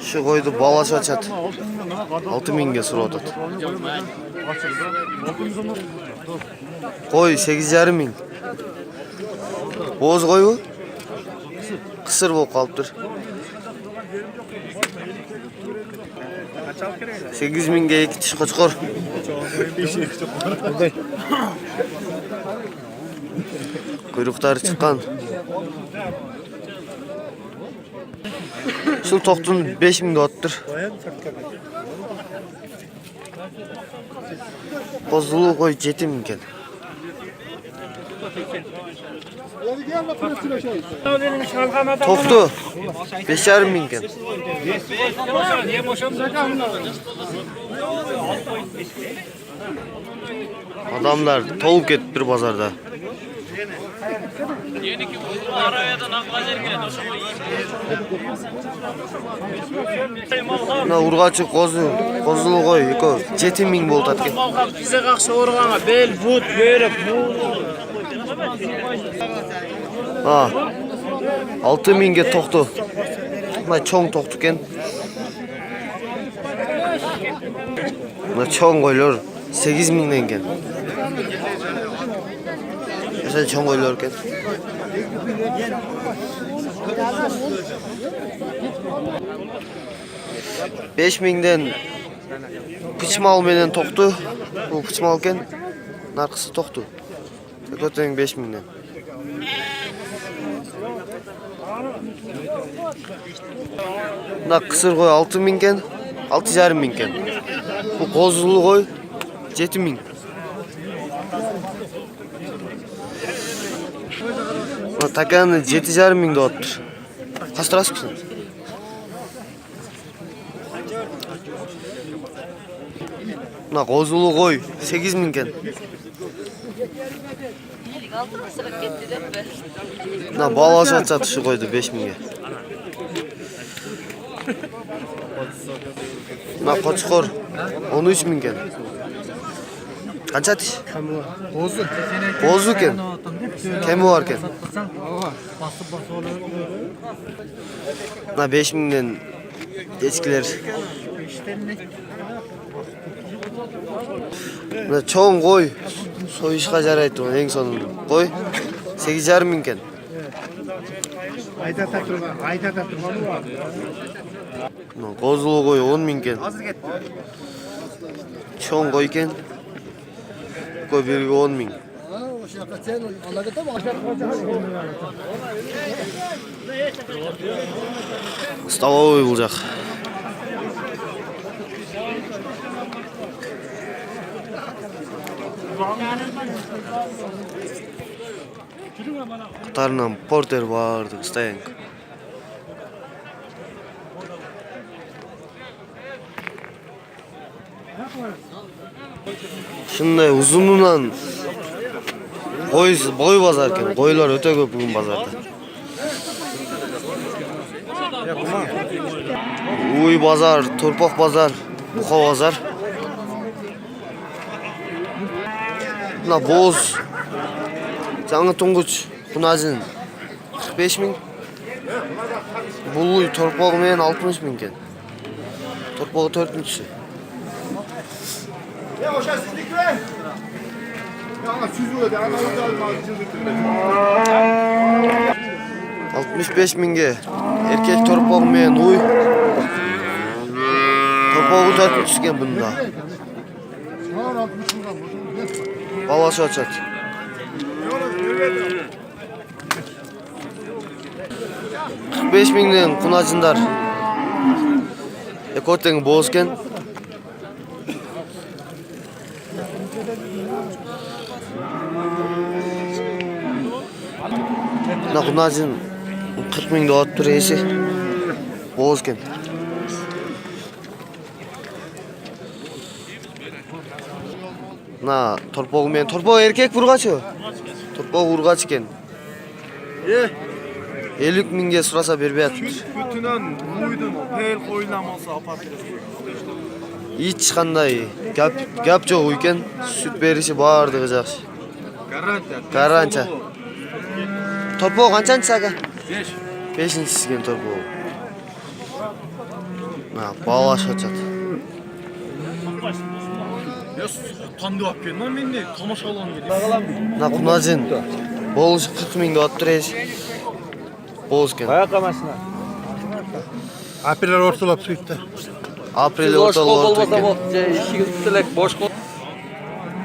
Şu koydu balası açat. 6000'ge surap atat. Koy 8,5 ming. Boz koy bu. Kısır bolup kalıptır. 8,000'ge 2 tiş qochqor. Kuyruqtari chiqqan. Şu toqtun 5,000 deyaptır. Qozulu qo'y 7,000 ekan. Toqtu 5,5 ming ekan. Adamlar tolup ketiptir bozorda. Na urg'achi qozulu qo'y, 7,000 bo'ldi atgan. Bize qaqsa urg'anga bel, but, buyruq, Ha. 6,000'ge toqtu. Mana cho'ng toqtu ekan. Mana cho'ng qo'ylar 8,000 ekan. Mesela cho'ng qo'ylar ekan. 5,000'den pichmal menen toqtu. Bu pichmal ekan. Narxisi toqtu. Ko'teng 5,000'den. Buna kısır koy 6,000 ekan, 6,5 ming ekan. Bu qozulu qo'y 7,000. Buna takani 7,5 ming deyaptır. Qastirasizmi? Buna qozulu qo'y 8,000 ekan. Buna balası açat şu qo'ydi 5,000'ge. Buna qochqor 13,000 ekan. Qancha tish? Qo'zu ekan. Kemi bor ekan. Buna 5,000'den echkilar. Buna cho'ng qo'y. So'yishga jaraydi, eng sonunda. Qo'y 8,5 ming ekan. Ayda turgan bu. Qozulu qo'y 10 ming ekan. Cho'ng qo'y ekan. Qo'y biriga 10 ming. Stavoy bo'lacak. Qatardan porter vardı, Stayank. Shunday uzunundan boy bozar ekan. Qo'ylar o'ta ko'p bugun bozorda. Uy bozor, To'rpoq bozor, Buqa bozor. Buna boz. Жаңы Tunguç, Xunajin 45 ming. Buluy To'rpoq men 60 ming ekan. To'rpoq 4-chi. Ya o'sha siznikmi? Ya süzüldü, ana olmaz cızıtırdı. 65 mingge. Erkek To'rpoq men uy. To'rpoqu 4-chi ekan bunda. Balası açat. 45,000'den Xunajinlar. Ekoteng bozken. Na Xunajin 40 ming deyaptır esi. Bozken. Na To'rpoq men To'rpoq erkek urg'achi. To'rpoq urg'achi ekan. 50 mingge surasa berbayapti. Bütünen buydun, pel qo'ylamosa apatır. Hech qanday gap yo'q ekan. Sut berishi bardigi yaxshi. Garantiya. Garantiya. Torpoğu kaçancı aka? 5. Beşinchisi ekan torpoğu. Bağlaş açat. Ya tandı alып келдім мен де тамаша алғым келеді. Kunajin. Boğuş 40 ming dep turez. Boğuş ekan. Qayoqqa masina? Аперлер орталап сөйтті. Aprel ortalığı orta ekan.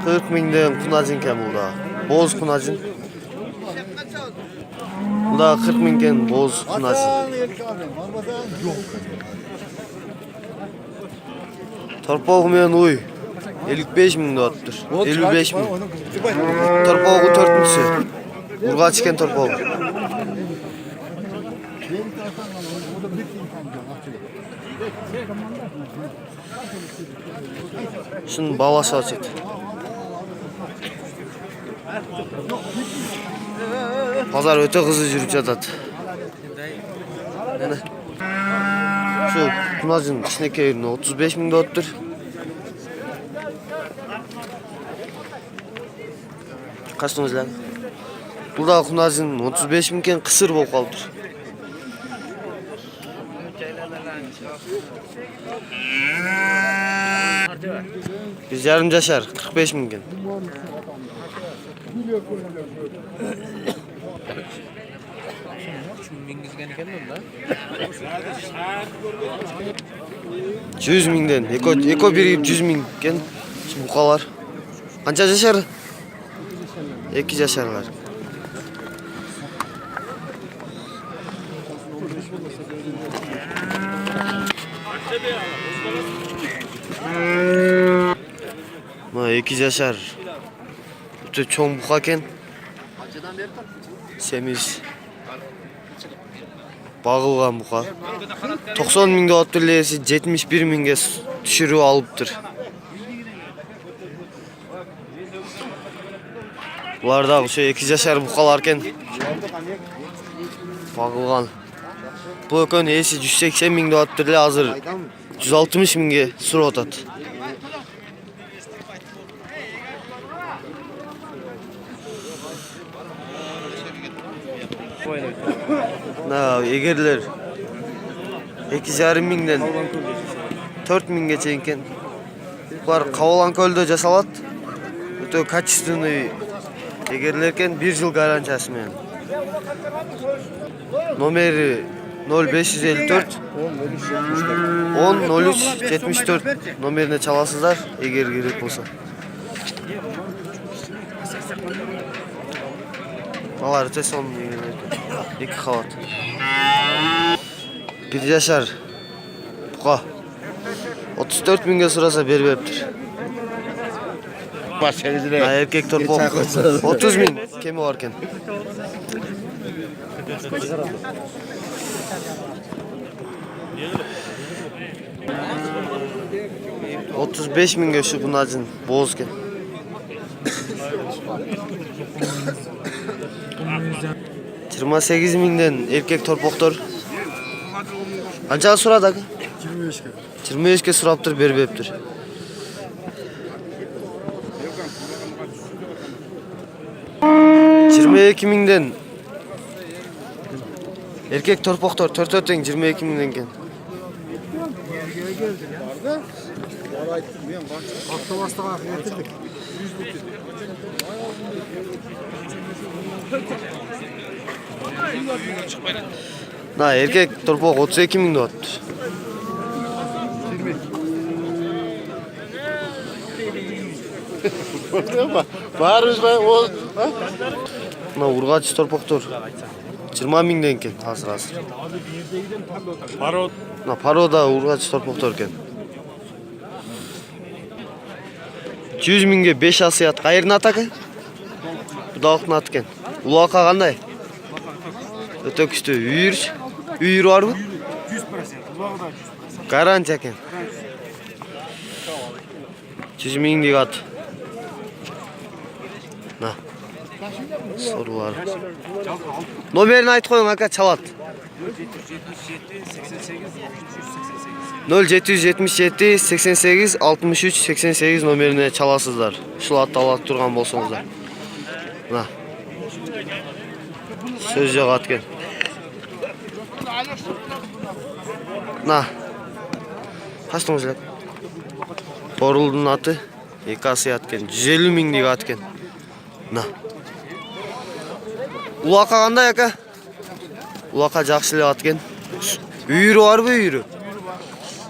40 mingden kunajin ekan bulda. Boğuş kunajin. Bulda 40 ming ekan boğuş kunajin. Torpoğu men uy. 55 ming deptir. 55 ming. Torpoğu 4-sü. Urgaç ekan torpoğu. Şunun balası açet. Pazar öte kızı жүрүп жатат. Şu kunajın kişinekeyini 35 ming deptir. Kaçtınız lan? Burada kunajın 35 ming ekan kısır bolup kaldır. Biz yarım yaşar 45 ming ekan. Yüz mingden. Eko biri 100 ming ekan. Şu bukalar. Kança yaşar? 2 yaşarlar. Ma 2 yaşar. Öte çoğun buka ekan. Semiz. Bağılgan buka. 90 ming deptir lesi 71 mingge düşürüp alıptır. Bularda şu 2 yaşar bukalar ekan. Bağılgan. Bu ekön esi 180 ming deptir hazır 160 mingge sur atat. Egerler 2,5 mingden 4 mingge çeyin ekan. Bular Kavalan kölde jasalat. Öte качественный egerler ekan 1 yıl garantiyası menen. Nomeri 0554 10 03 74 nomerine çalasızlar eğer gerek olsa. Vallahi öte son 2 kavat. 1 yaşar. Buka. 34 mingge surasa beriptir. Erkek torpoq 30 ming kemi var ekan. $35 mingge şu kunajin boğuz ekan. $28 mingden erkek torpoqtor. Qanchaga suradi aka? 25 ke. 25 ke suraptır beriptir. $22 mingden erkek torpoqtor 4 teң 22 mingden ekan. Avtobastığa getirdik. Erkek torpoq 32 ming deptir. Barış ben o Urgaç torpoqtor 20 mingden ekan hazır. Parod. Paroda Urgaç torpoqtor ekan. 200 mingge 5 asiyat. Qayerdan at aka? Budaqni at ekan. Uloqa qanday? Öte küçtü. Uyur var mı? 100%. Garanti ekan. 100 minglik at. Sorular. Nomerini ayt koyun aka çalat. 0777 88 63 88 nomerine çalasızlar. Şu atı alat turgan bolsoңуздар. Söz yok atken. Na. Kaçtın özlep? Boruldun atı. Ekası atken. 150 minglik atken. Na. Ulaka kандай aka? Ulaka жақшылы atken. Үйірі var mı үйірі?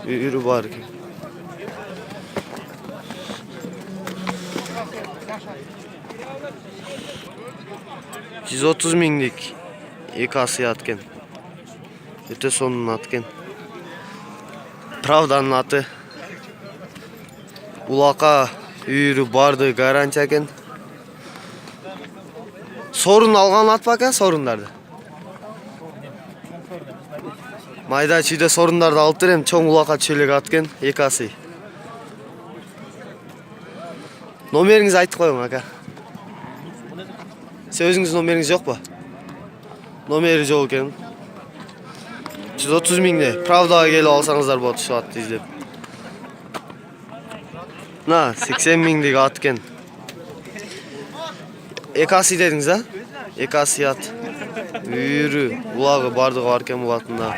Үйірі var ekan. $130 minglik ekası atken. Öte sonun atken. Pravdanın atı. Ulaka үйірі барды гарантия ekan. Sorun algan at baka sorunlarda. Майда чүйде сорундарды алып берем, чоң улака чөлөк аткен, экасы. Номериңизди айтып коюң, ака. Сиз өзүңүздүн номериңиз жок ба? Номери жок экен. 130 миңде Правдага келип алсаңыздар болот, ушу атты издеп. На, 80 миңдик ат экен. Экасы дедиңиз, а? Экасы ат. Үйүрү, улагы бардыгы бар экен бул аттын да.